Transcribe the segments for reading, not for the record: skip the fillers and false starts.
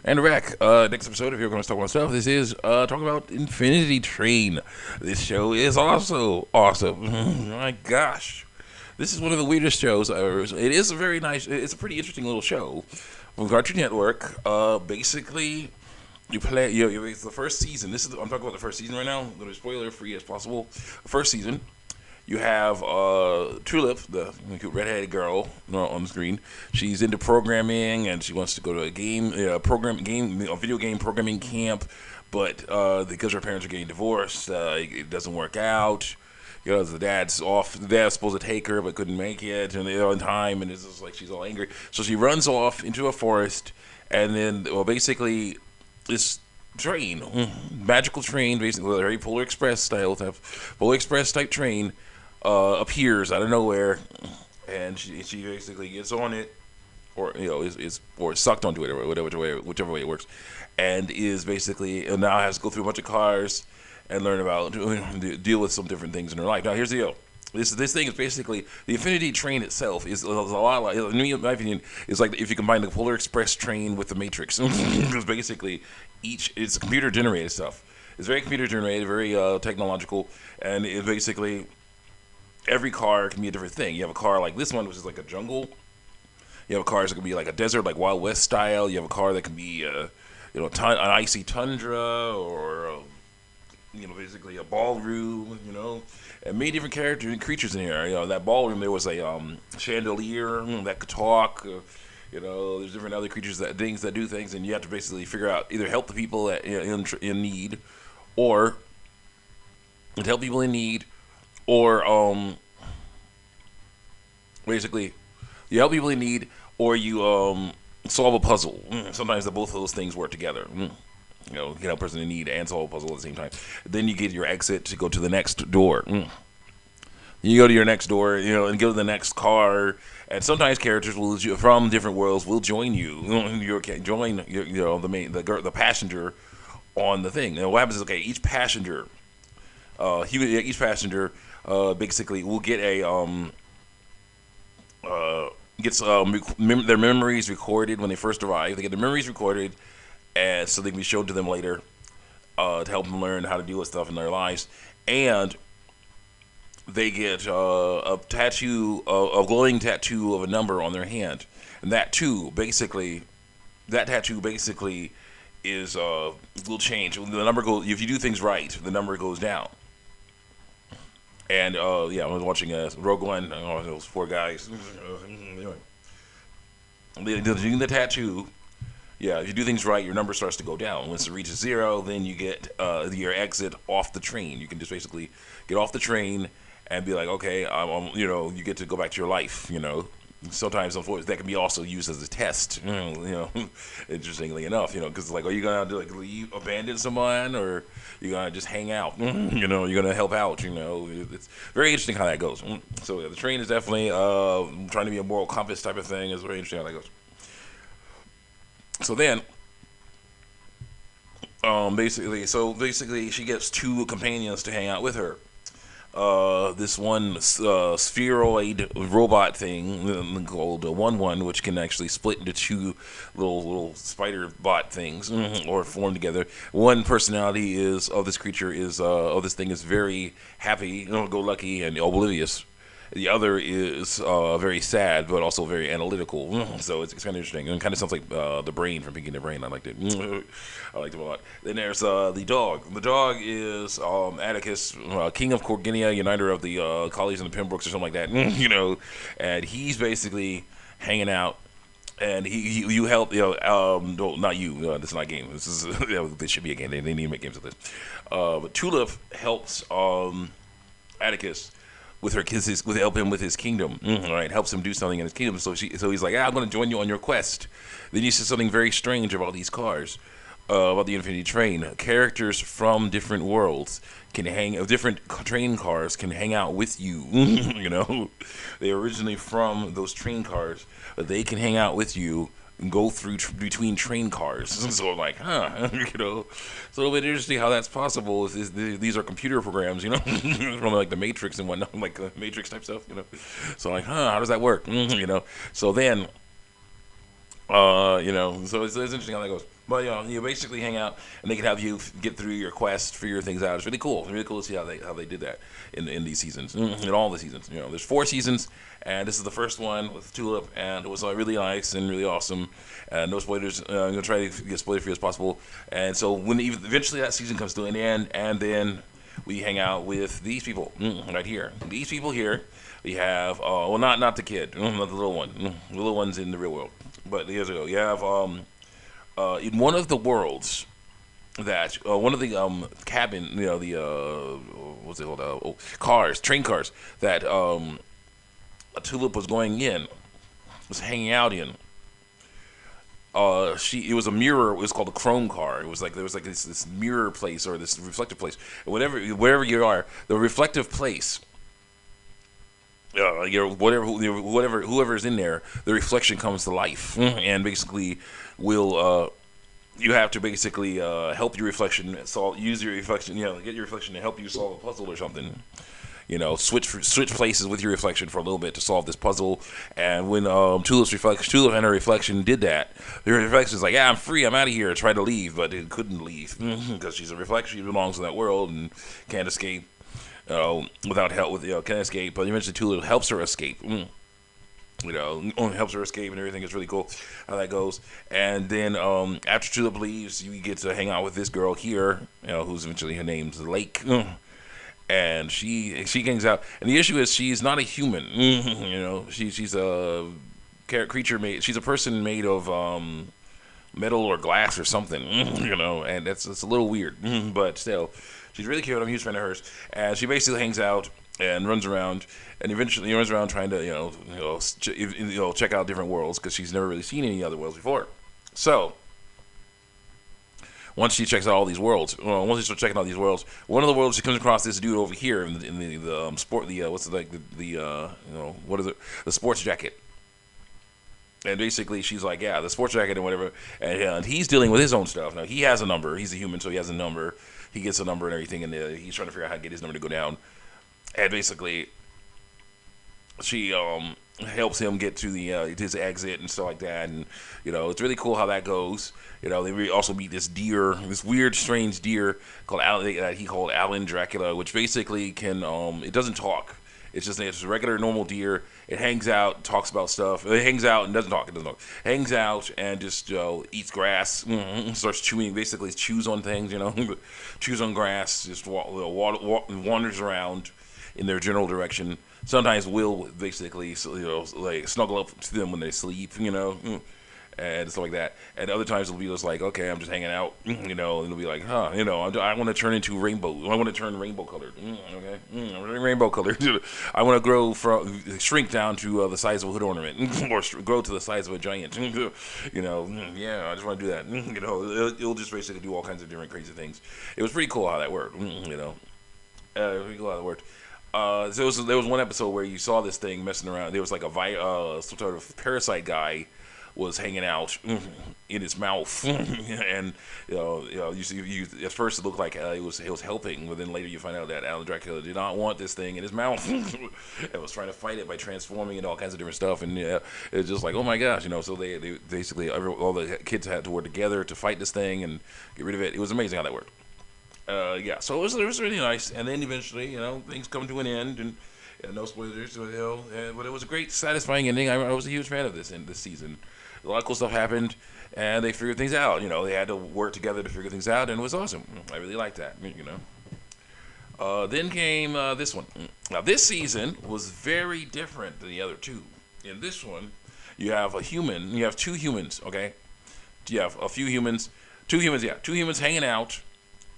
And we're back. Next episode, if you're going to talk about stuff, this is talking about Infinity Train. This show is also awesome. My gosh, this is one of the weirdest shows I've ever. It is a very nice. It's a pretty interesting little show from Cartoon Network. Basically, you play. It's the first season. I'm talking about the first season right now. I'm going to spoiler free as possible. First season. You have Tulip, the redheaded girl on the screen. She's into programming and she wants to go to a video game programming camp, but because her parents are getting divorced, it doesn't work out. The dad's off. The dad's supposed to take her, but couldn't make it, and they're on time, and it's just like she's all angry. So she runs off into a forest, and then, basically, this train, magical train, basically, a very Polar Express style type, Polar Express type train appears out of nowhere, and she basically gets on it, or or sucked onto it, or whichever way it works, and is basically now has to go through a bunch of cars and learn about deal with some different things in her life. Now here's the deal. This thing is basically the Infinity Train itself is a lot like, in my opinion, is like if you combine the Polar Express train with the Matrix, because basically it's computer generated stuff. It's very computer generated, very technological, and it basically every car can be a different thing. You have a car like this one, which is like a jungle. You have cars that can be like a desert, like Wild West style. You have a car that can be, an icy tundra, or basically a ballroom. And many different characters and creatures in here. That ballroom, there was a chandelier that could talk. There's different other creatures things that do things, and you have to basically figure out either help the people that in need, or help people in need. Or basically, you help people in need, or you solve a puzzle. Sometimes both of those things work together. Get a person in need and solve a puzzle at the same time. Then you get your exit to go to the next door. You go to your next door, and go to the next car. And sometimes characters from different worlds will join you. Join the passenger on the thing. And what happens is, each passenger. Each passenger basically will get their memories recorded when they first arrive. They get their memories recorded, and so they can be shown to them later to help them learn how to deal with stuff in their lives. And they get a glowing tattoo of a number on their hand, and that tattoo basically is will change. The number goes if you do things right. The number goes down. And I was watching Rogue One. Those four guys. Anyway, doing the tattoo. Yeah, if you do things right, your number starts to go down. Once it reaches 0, then you get your exit off the train. You can just basically get off the train and be like, okay, you get to go back to your life. Sometimes, unfortunately, that can be also used as a test. Interestingly enough, because are you gonna leave, abandon someone, or you gonna just hang out? You're gonna help out. It's very interesting how that goes. So the train is definitely trying to be a moral compass type of thing. It's very interesting how that goes. So then, basically, she gets two companions to hang out with her. This one spheroid robot thing called 1-1, which can actually split into two little spider bot things or form together. One personality of this creature of this thing is very happy, go lucky, and oblivious. The other is very sad, but also very analytical. So it's kind of interesting. And it kind of sounds like the Brain from Pinky and the Brain. I liked it. I liked him a lot. Then there's the dog. The dog is Atticus, King of Corginia, uniter of the Collies and the Pembrokes, or something like that. And he's basically hanging out. And you help, no, not you. This is not a game. This is this should be a game. They need to make games of this. But Tulip helps Atticus with her kids, with help him with his kingdom, right? Helps him do something in his kingdom. So he's like, I'm going to join you on your quest. Then you see something very strange about these cars, about the Infinity Train. Characters from different worlds different train cars can hang out with you. They're originally from those train cars, but they can hang out with you and go through between train cars. So I'm like, it's a little bit interesting how that's possible. These are computer programs, from like the Matrix and whatnot, like Matrix type stuff, So I'm like, how does that work? So then So it's interesting how that goes. But you basically hang out, and they can have you get through your quest, figure things out. It's really cool. It's really cool to see how they did that in these seasons, in all the seasons. There's 4 seasons, and this is the first one with Tulip, and it was really nice and really awesome. No spoilers. I'm gonna try to get spoiler free as possible. And so when eventually that season comes to an end, and then we hang out with these people right here. These people here. We have not the kid, not the little one. The little one's in the real world. But here's we go. You have in one of the worlds that one of the cabin, the what's it called? Train cars that Tulip was going in, was hanging out in. It was a mirror. It was called a chrome car. It was like there was like this mirror place or this reflective place. Wherever you are, the reflective place. Whoever's in there, the reflection comes to life, and basically will you have to basically help your reflection use your reflection, get your reflection to help you solve a puzzle or something. Switch places with your reflection for a little bit to solve this puzzle. And when Tulip and her reflection did that, her reflection is like, "Yeah, I'm free. I'm out of here." Tried to leave, but it couldn't leave because she's a reflection. She belongs in that world and can't escape. Without help, can't escape. But eventually, Tulip helps her escape. Helps her escape and everything. It's really cool how that goes. And then after Tulip leaves, you get to hang out with this girl here, who's eventually her name's Lake. And she hangs out. And the issue is she's not a human. She's a creature made. She's a person made of metal or glass or something. And it's a little weird, but still. She's really cute. I'm a huge fan of hers. And she basically hangs out and runs around, and eventually runs around trying to, check out different worlds because she's never really seen any other worlds before. So once she checks out all these worlds, once she starts checking out these worlds, one of the worlds she comes across this dude over here in the sport, what is it, the sports jacket. And basically, she's like, yeah, the sports jacket and whatever. And he's dealing with his own stuff. Now, he has a number. He's a human, so he has a number. He gets a number and everything, and he's trying to figure out how to get his number to go down. And basically, she helps him get to his exit and stuff like that. And, it's really cool how that goes. They also meet this deer, this weird, strange deer called that he called Alan Dracula, which basically can, it doesn't talk. It's a regular, normal deer. It hangs out, talks about stuff. It hangs out and doesn't talk. It doesn't talk. Hangs out and just eats grass. Starts chewing. Basically, chews on things. Chews on grass. Just wanders around in their general direction. Sometimes will basically like snuggle up to them when they sleep. And stuff like that. And other times it'll be just like, okay, I'm just hanging out, and it'll be like, I want to turn into rainbow. I want to turn rainbow colored. Okay, I'm turning rainbow colored. I want to shrink down to the size of a hood ornament, or grow to the size of a giant. Yeah, I just want to do that. It'll just basically do all kinds of different crazy things. It was pretty cool how that worked. Pretty cool how that worked. There was one episode where you saw this thing messing around. There was like some sort of parasite guy was hanging out in his mouth, and you see, at first it looked like he was helping, but then later you find out that Alan Dracula did not want this thing in his mouth, and was trying to fight it by transforming it, all kinds of different stuff, and it's just like, oh my gosh, so they basically all the kids had to work together to fight this thing and get rid of it. It was amazing how that worked. So it was really nice, and then eventually things come to an end, and no spoilers, but it was a great, satisfying ending. I was a huge fan of this season. A lot of cool stuff happened, and they figured things out. They had to work together to figure things out, and it was awesome. I really liked that. Then came this one. Now, this season was very different than the other two. In this one, you have a human. You have two humans. Okay, you have a few humans. Two humans hanging out.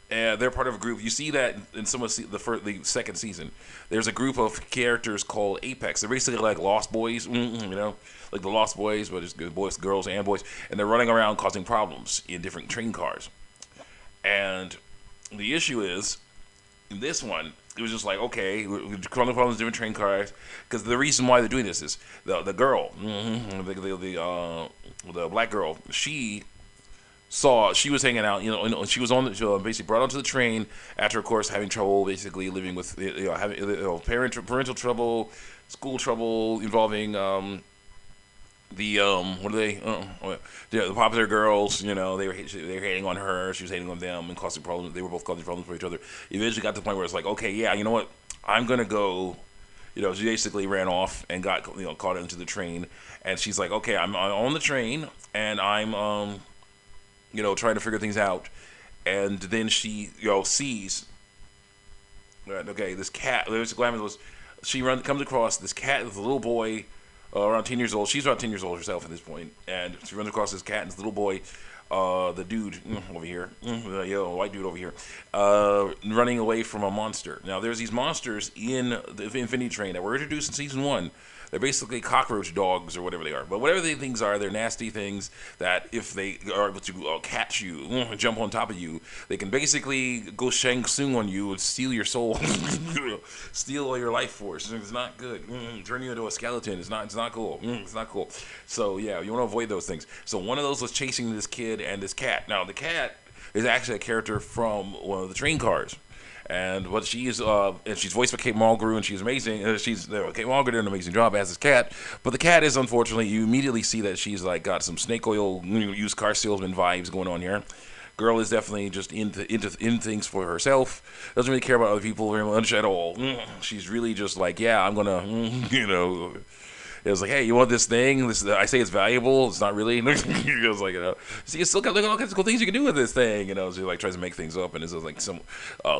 They're part of a group. You see that in some of the second season. There's a group of characters called Apex. They're basically like Lost Boys, like the Lost Boys, but it's boys, girls, and boys. And they're running around causing problems in different train cars. And the issue is, in this one, it was just like, okay, we're causing problems in different train cars. Because the reason why they're doing this is the girl, the black girl, she was hanging out, she was basically brought onto the train after, of course, having trouble basically living with, having parental trouble, school trouble involving what are they? The popular girls, they were hating on her. She was hating on them and causing problems. They were both causing problems for each other. Eventually, got to the point where it's like, okay, yeah, you know what? I'm gonna go. She basically ran off and got caught into the train. And she's like, okay, I'm on the train and I'm trying to figure things out. And then she sees okay, this cat. There's what happens was comes across this cat, this little boy, around 10 years old. She's around 10 years old herself at this point, and she runs across this cat and this little boy, the dude over here, the yellow white dude over here, running away from a monster. Now there's these monsters in the Infinity Train that were introduced in season one. They're basically cockroach dogs or whatever they are. But whatever the things are, they're nasty things that if they are able to catch you, jump on top of you, they can basically go Shang Tsung on you and steal your soul, steal all your life force. It's not good. Turn you into a skeleton. It's not cool. It's not cool. So yeah, you want to avoid those things. So one of those was chasing this kid and this cat. Now the cat is actually a character from one of the train cars. And what she's voiced by Kate Mulgrew, and she's amazing. Kate Mulgrew did an amazing job as this cat, but the cat is unfortunately you immediately see that she's like got some snake oil used car salesman vibes going on here. Girl is definitely just in things for herself. Doesn't really care about other people very much at all. She's really just like, yeah, I'm gonna, It was like, hey, you want this thing? I say it's valuable. It's not really. It was like, see, you still got all kinds of cool things you can do with this thing. She like tries to make things up, and it's like some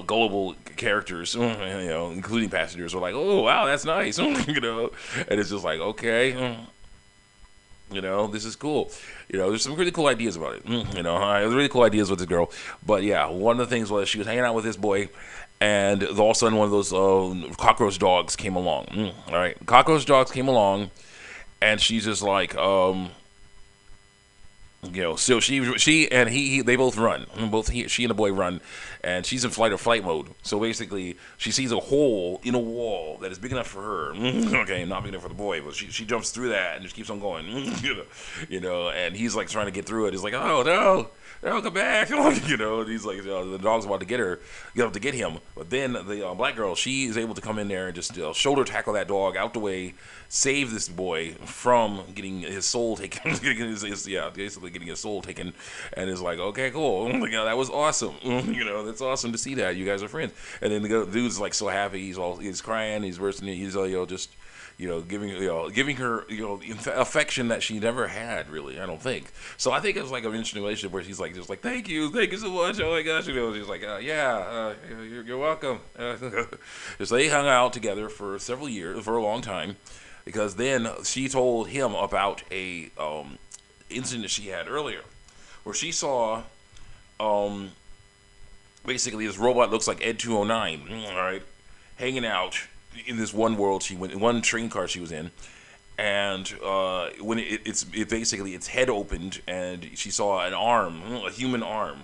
gullible characters, including passengers, were like, oh wow, that's nice, and it's just like, okay. This is cool. There's some really cool ideas about it. There's really cool ideas with this girl. But yeah, one of the things was she was hanging out with this boy, and all of a sudden one of those cockroach dogs came along. All right, cockroach dogs came along, and she's just like, so she and he they both run. She and the boy run, and she's in flight or flight mode. So basically, she sees a hole in a wall that is big enough for her. Okay, not big enough for the boy, but she jumps through that and just keeps on going. And he's like trying to get through it. He's like, oh no, come back. And he's like, the dog's about to get him. But then the black girl, she is able to come in there and just shoulder tackle that dog out the way, save this boy from getting his soul taken. Basically getting his soul taken, and is like, okay, cool. That was awesome. That's awesome to see that you guys are friends. And then the dude's like so happy. He's crying. He's bursting. He's just giving her affection that she never had, really. I don't think so. I think it was like an interesting relationship where she's like just like thank you so much. Oh my gosh, she's like you're welcome. So they hung out together for several years, for a long time, because then she told him about a incident she had earlier, where she saw basically this robot looks like Ed 209, all right, hanging out in this one world she went in, one train car she was in, and when its head opened and she saw an arm, a human arm,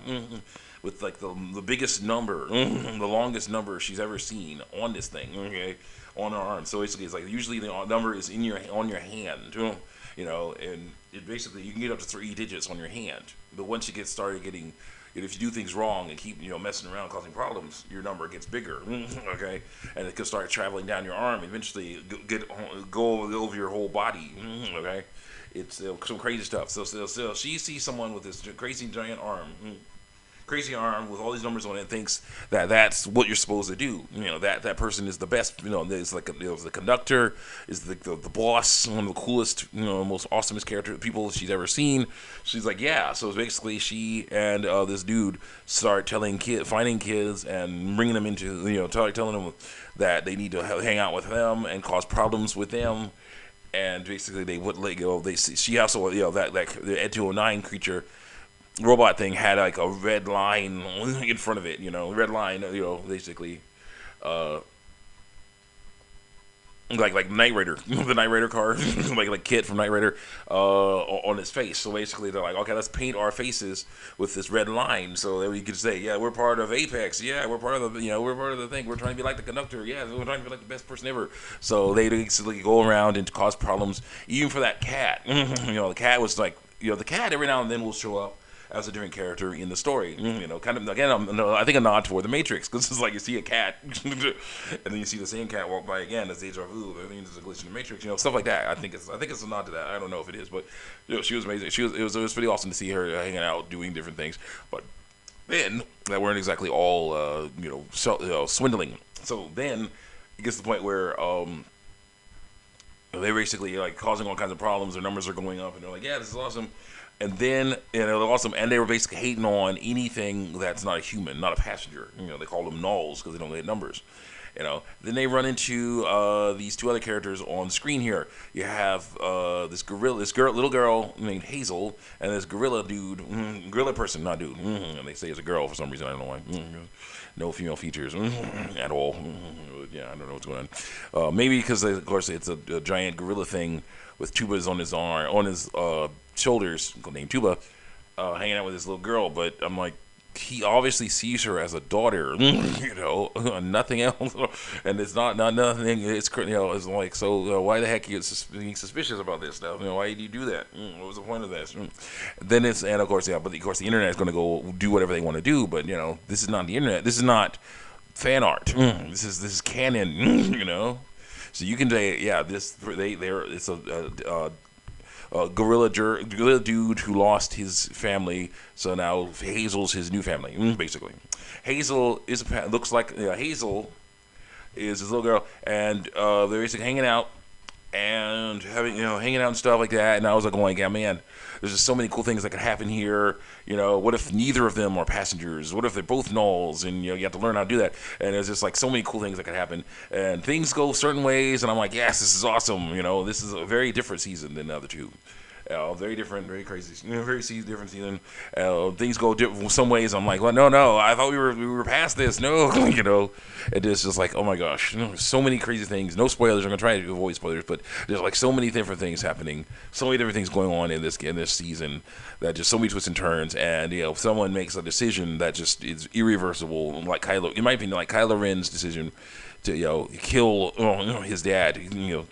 with like the biggest number, the longest number she's ever seen on this thing, okay, on her arm. So basically, it's like usually the number is on your hand, and it basically you can get up to 3 digits on your hand. But once you started getting, if you do things wrong and keep messing around causing problems, your number gets bigger, okay, and it could start traveling down your arm. Eventually, go over your whole body, okay. It's some crazy stuff. So she sees someone with this crazy giant arm. Crazy arm with all these numbers on it, and thinks that that's what you're supposed to do. That person is the best. It's like the conductor, is the boss, one of the coolest, most awesomest people she's ever seen. She's like, yeah. So basically, she and this dude start finding kids and bringing them into, telling them that they need to hang out with them and cause problems with them. And basically, they would let go. She also, that the Ed 209 creature robot thing had like a red line in front of it, red line, basically, like Knight Rider, the Knight Rider car, like Kit from Knight Rider, on his face. So basically, they're like, okay, let's paint our faces with this red line, so that we could say, yeah, we're part of Apex, yeah, we're part of the thing. We're trying to be like the conductor, yeah, we're trying to be like the best person ever. So they basically go around and cause problems, even for that cat. The cat was like, the cat every now and then will show up as a different character in the story. Kind of again, I think a nod toward the Matrix, because it's like you see a cat, and then you see the same cat walk by again as deja vu. I think it's a glitch in the Matrix, stuff like that. I think it's a nod to that. I don't know if it is, but she was amazing. It was pretty awesome to see her hanging out, doing different things, but then that weren't exactly all swindling. So then it gets to the point where they're basically like causing all kinds of problems. Their numbers are going up, and they're like, "Yeah, this is awesome." And then they're awesome, and they were basically hating on anything that's not a human, not a passenger. They call them nulls because they don't get numbers. Then they run into these two other characters on screen here. You have little girl named Hazel, and this gorilla dude, gorilla person, not dude. And they say it's a girl for some reason. I don't know why. No female features at all. Yeah, I don't know what's going on. Maybe because of course it's a giant gorilla thing with tubas on his arm, on his shoulders, named Tuba, hanging out with this little girl. But I'm like, he obviously sees her as a daughter, nothing else, and it's not nothing. It's like, so why the heck are you being suspicious about this stuff? Why do you do that? What was the point of this? Then and of course, but of course the internet is going to go do whatever they want to do. But this is not the internet. This is not fan art. This is canon. So you can say, yeah, it's a gorilla dude who lost his family, so now Hazel's his new family, basically. Hazel looks like Hazel is this little girl, and they're basically hanging out and hanging out and stuff like that. And I was like, going, yeah, man, there's just so many cool things that could happen here. What if neither of them are passengers? What if they're both nulls? And you have to learn how to do that. And there's just like so many cool things that could happen. And things go certain ways, and I'm like, yes, this is awesome. This is a very different season than the other two. Very different, very crazy, different season. Things go different some ways. I'm like, well, no, I thought we were past this. No, it is just like, oh my gosh, so many crazy things. No spoilers. I'm gonna try to avoid spoilers, but there's like so many different things happening, so many different things going on in this season, that just so many twists and turns. And if someone makes a decision that just is irreversible, like in my opinion, like Kylo Ren's decision to kill his dad,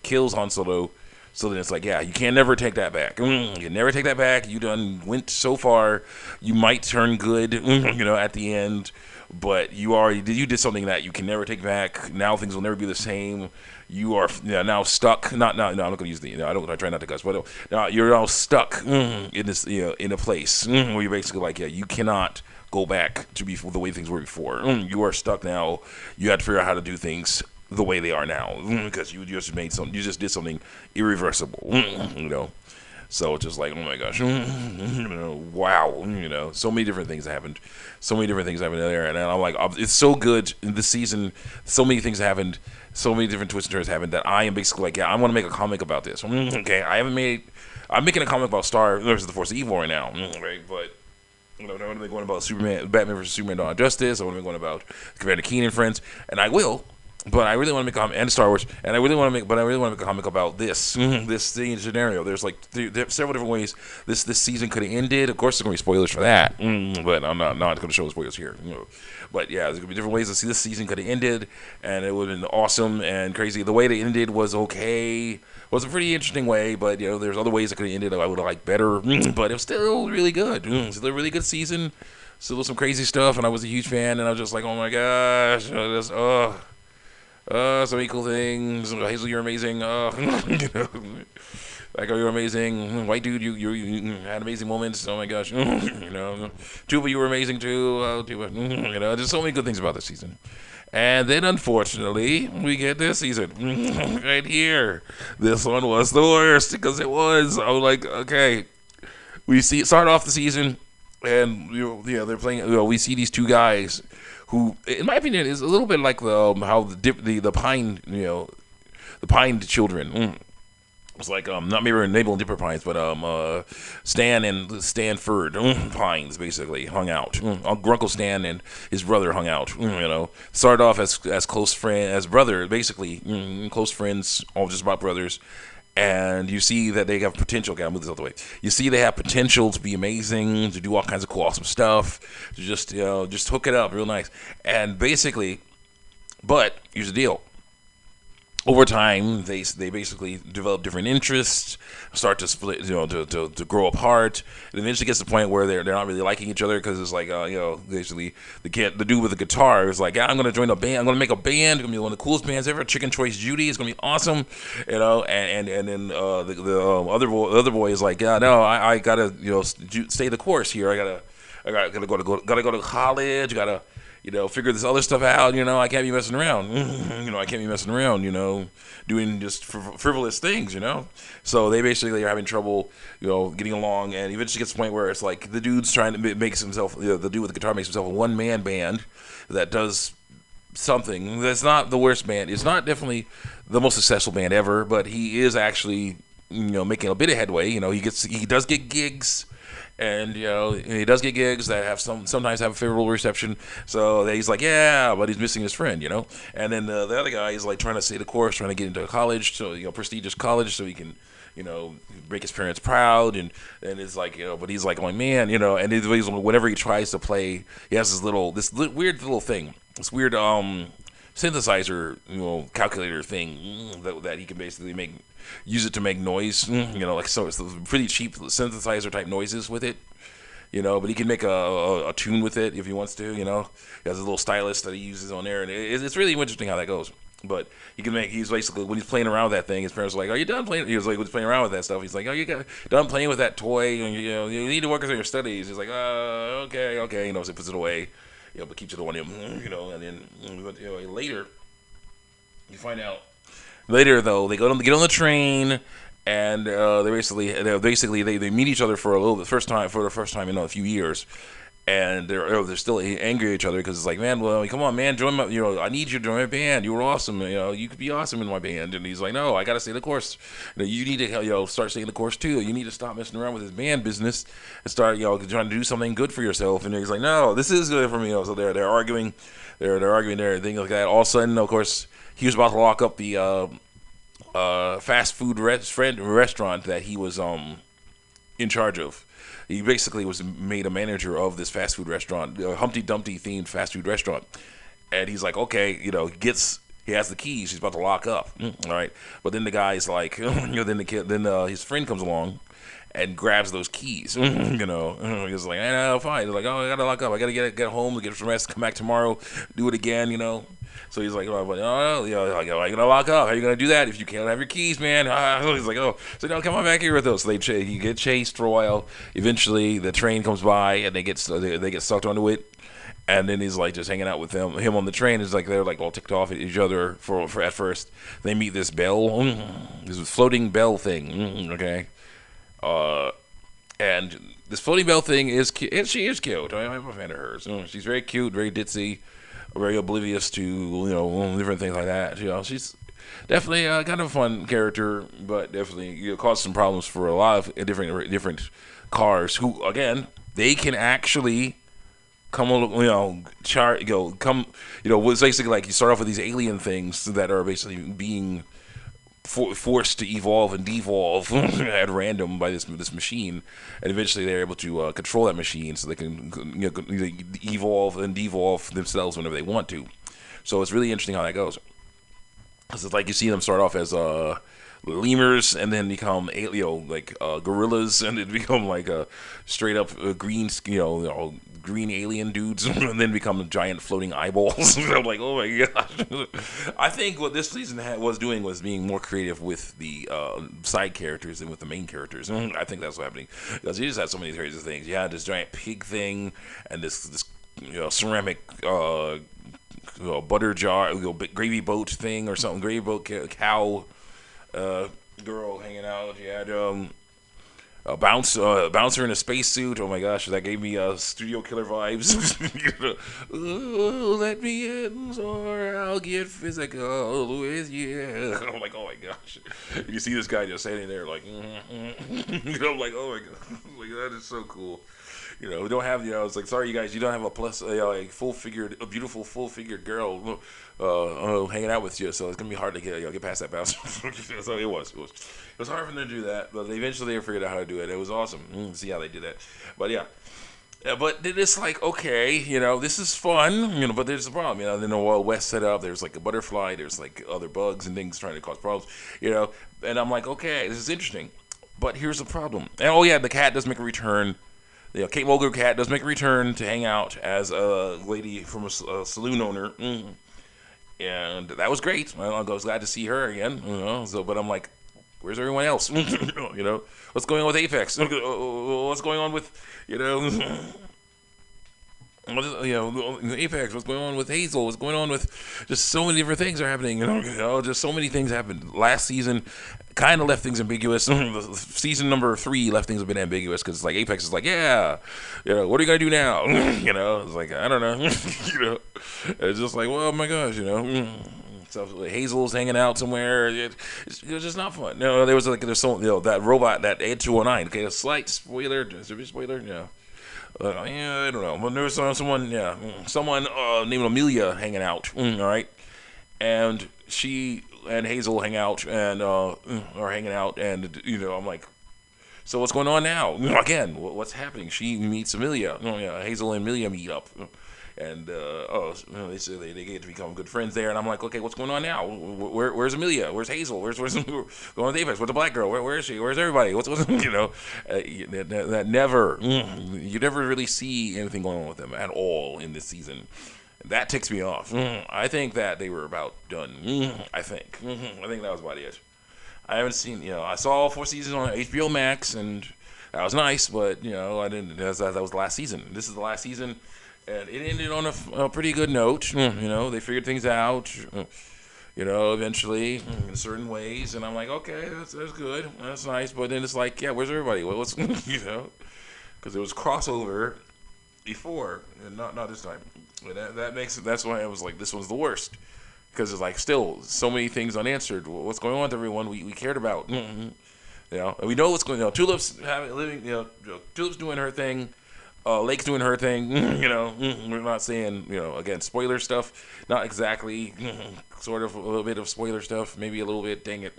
kills Han Solo. So then it's like, yeah, you can never take that back. You can never take that back. You done went so far. You might turn good, at the end, but you did something that you can never take back. Now things will never be the same. You are now stuck. No, I'm not gonna use I try not to cuss, but you're now stuck in this, in a place where you're basically like, yeah, you cannot go back to be the way things were before. You are stuck now. You have to figure out how to do things the way they are now, because you just did something irreversible, So it's just like, oh my gosh, wow, so many different things happened, there, and I'm like, it's so good in this season. So many things happened, so many different twists and turns happened, that I am basically like, yeah, I want to make a comic about this. Okay, I'm making a comic about Star versus the Force of Evil right now, right? But I want to make one about Batman versus Superman: Dawn of Justice. I want to make one about Commander Keen and Friends, and I will. But I really want to make a comic, and Star Wars, and I really want to make a comic about this scenario. There's like several different ways this season could have ended. Of course, there's gonna be spoilers for that, but I'm not going to show spoilers here. But yeah, there's gonna be different ways to see this season could have ended, and it would have been awesome and crazy. The way they ended was okay. It was a pretty interesting way, but there's other ways it could have ended I would have liked better. But it was still really good. Still a really good season. Still some crazy stuff, and I was a huge fan, and I was just like, oh my gosh, so many cool things. Hazel, you're amazing. Like, you're amazing. White dude, you had amazing moments. Oh my gosh. Tuba, you were amazing too. Tuba, there's so many good things about this season. And then, unfortunately, we get this season right here. This one was the worst, because it was. I was like, okay, start off the season, and they're playing. We see these two guys who, in my opinion, is a little bit like how the Pine, the Pine children. It's like not maybe Mabel and Dipper Pines, but Stan and Stanford Pines basically hung out. Uncle Stan and his brother hung out. Started off as close friend, as brother, basically close friends, all just about brothers. And you see that they have potential. Okay, I'll move this out the way. You see they have potential to be amazing, to do all kinds of cool, awesome stuff, to just hook it up real nice. And basically, but here's the deal. over time, they basically develop different interests, start to split, to grow apart, and eventually gets to the point where they're not really liking each other because it's like, basically the dude with the guitar is like, yeah, I'm gonna join a band, I'm gonna make a band, it's gonna be one of the coolest bands ever, Chicken Choice Judy, it's gonna be awesome, and then other boy is like, yeah, no, I gotta stay the course here, I gotta go to college, gotta figure this other stuff out. I can't be messing around. I can't be messing around. Doing just frivolous things. So they basically are having trouble, getting along, and eventually gets to the point where it's like the dude's trying to makes himself, the dude with the guitar makes himself a one man band that does something that's not the worst band. It's not definitely the most successful band ever, but he is actually making a bit of headway. He does get gigs, and he does get gigs that have sometimes have a favorable reception. So he's like, yeah, but he's missing his friend. And then the other guy is like trying to stay the course, trying to get into college, so prestigious college, so he can make his parents proud, and it's like, but he's like going, man, and whenever he tries to play, he has this weird little thing, this weird synthesizer, calculator thing, that he can basically use it to make noise, like, so it's pretty cheap synthesizer type noises with it, but he can make a tune with it if he wants to, he has a little stylus that he uses on there, and it's really interesting how that goes. But he's basically, when he's playing around with that thing, his parents are like, are you done playing? He was like, when he's playing around with that stuff, he's like, oh, you got done playing with that toy, and you need to work on your studies. He's like, okay, so he puts it away, but keeps it on him, and then, later, you find out. Later, though, they get on the train, and they meet each other for the first time in a few years, and they're still angry at each other because it's like, man, well, come on, man, join my, I need you to join my band. You were awesome, you could be awesome in my band. And he's like, no, I gotta stay the course. You need to start staying the course too. You need to stop messing around with this band business and start trying to do something good for yourself. And he's like, no, this is good for me. So they're arguing, they're arguing there, things like that. All of a sudden, of course, he was about to lock up the fast food restaurant that he was in charge of. He basically was made a manager of this fast food restaurant, Humpty Dumpty themed fast food restaurant. And he's like, okay, he has the keys. He's about to lock up. All right, but then the guy's like, then his friend comes along and grabs those keys. He's like, fine. He's like, oh, I gotta lock up. I gotta get home, get some rest, come back tomorrow, do it again. So he's like, oh, like, are you gonna lock up? How are you gonna do that if you can't have your keys, man? He's like, oh, so no, come on back here with us. So you get chased for a while. Eventually, the train comes by and they get sucked onto it. And then he's like just hanging out with him on the train. It's like they're like all ticked off at each other for at first. They meet this bell, this floating bell thing. Okay, and this floating bell thing is cute. She is cute. I'm a fan of hers. She's very cute, very ditzy, very oblivious to different things like that. She's definitely kind of a fun character, but definitely caused some problems for a lot of different cars. Who again, they can actually come on, it's basically like you start off with these alien things that are basically being forced to evolve and devolve at random by this machine, and eventually they're able to control that machine so they can evolve and devolve themselves whenever they want to. So it's really interesting how that goes. Because it's like you see them start off as lemurs and then become gorillas, and then become like straight up green green alien dudes and then become giant floating eyeballs. I'm like, oh my gosh. I think what this season was doing was being more creative with the side characters than with the main characters. I think that's what's happening, because you just had so many crazy things. You had this giant pig thing and this ceramic butter jar, gravy boat thing or something, gravy boat cow girl hanging out. You had a bouncer in a spacesuit. Oh my gosh, that gave me Studio Killer vibes. Ooh, let me in or I'll get physical with you. I'm like, oh my gosh. You see this guy just standing there like, I'm like, oh my god, like, that is so cool. We don't have, it's like, sorry, you guys, you don't have a beautiful full-figured girl hanging out with you, so it's gonna be hard to get past that bouncer. So it was hard for them to do that, but eventually they figured out how to do it. It was awesome. See how they did that, but yeah. But then it's like, okay, this is fun, but there's a problem. Then the Wild West set up, there's like a butterfly, there's like other bugs and things trying to cause problems, and I'm like, okay, this is interesting. But here's the problem. And oh yeah, the cat does make a return. Kate Mulgrew cat does make a return to hang out as a lady from a saloon owner. And that was great. I was glad to see her again. So, but I'm like, where's everyone else? What's going on with Apex? What's going on with, Apex? What's going on with Hazel? What's going on with just so many different things are happening? Just so many things happened. Last season kind of left things ambiguous. Season number 3 left things a bit ambiguous because it's like Apex is like, yeah, what are you gonna do now? It's like I don't know. It's just like, well, oh my gosh, So Hazel's hanging out somewhere. It's just not fun. No, there's so that robot, that Ed 209. Okay, a slight spoiler. Is there a spoiler? Yeah. Yeah, I don't know. But there was someone named Amelia hanging out. All right, and she and Hazel hang out and are hanging out, and I'm like, so what's going on now? Again, what's happening? She meets Amelia. Oh yeah, Hazel and Amelia meet up. And they say they get to become good friends there, and I'm like, okay, what's going on now? Where's Amelia? Where's Hazel? Where's going with Apex? Where's the black girl? Where is she? Where's everybody? What's that never you never really see anything going on with them at all in this season. That ticks me off. I think that they were about done. I think that was about it. I haven't seen I saw all 4 seasons on HBO Max, and that was nice, but I didn't. That was the last season. This is the last season. And it ended on a pretty good note. They figured things out, eventually in certain ways. And I'm like, okay, that's good. That's nice. But then it's like, yeah, where's everybody? What's, because there was crossover before, and not this time. And that's why I was like, this one's the worst. Because it's like still so many things unanswered. What's going on with everyone we cared about? And we know what's going on. Tulip's Tulip's doing her thing. Lake's doing her thing, we're not saying, again, spoiler stuff, not exactly, sort of a little bit of spoiler stuff, maybe a little bit, dang it,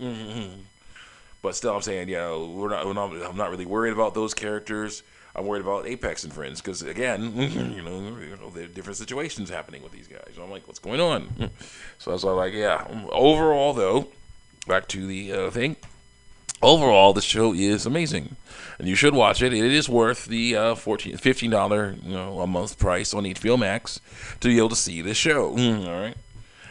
but still I'm saying, I'm not really worried about those characters. I'm worried about Apex and friends, because again, there are different situations happening with these guys. So I'm like, what's going on? So I was like, yeah, overall though, back to the thing. Overall, the show is amazing, and you should watch it. It is worth the $15 a month price on HBO Max to be able to see this show. All right,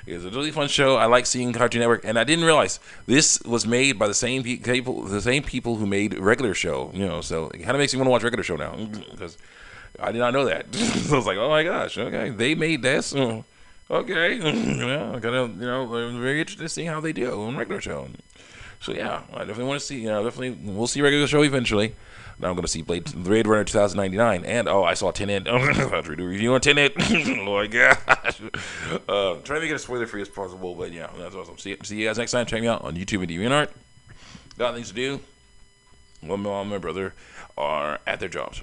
it's a really fun show. I like seeing Cartoon Network, and I didn't realize this was made by the same people who made Regular Show. So it kind of makes me want to watch Regular Show now because I did not know that. So I was like, oh my gosh, okay, they made this. Okay, I gotta I'm very interested to see how they do on Regular Show. So yeah, I definitely want to see. Definitely we'll see Regular Show eventually. Now I'm going to see Blade Runner 2099, and I saw Tenet. I'm about to do a review on Tenet. Oh my gosh! Trying to make it as spoiler free as possible, but yeah, that's awesome. See you guys next time. Check me out on YouTube and DeviantArt. Got things to do. My mom and my brother are at their jobs.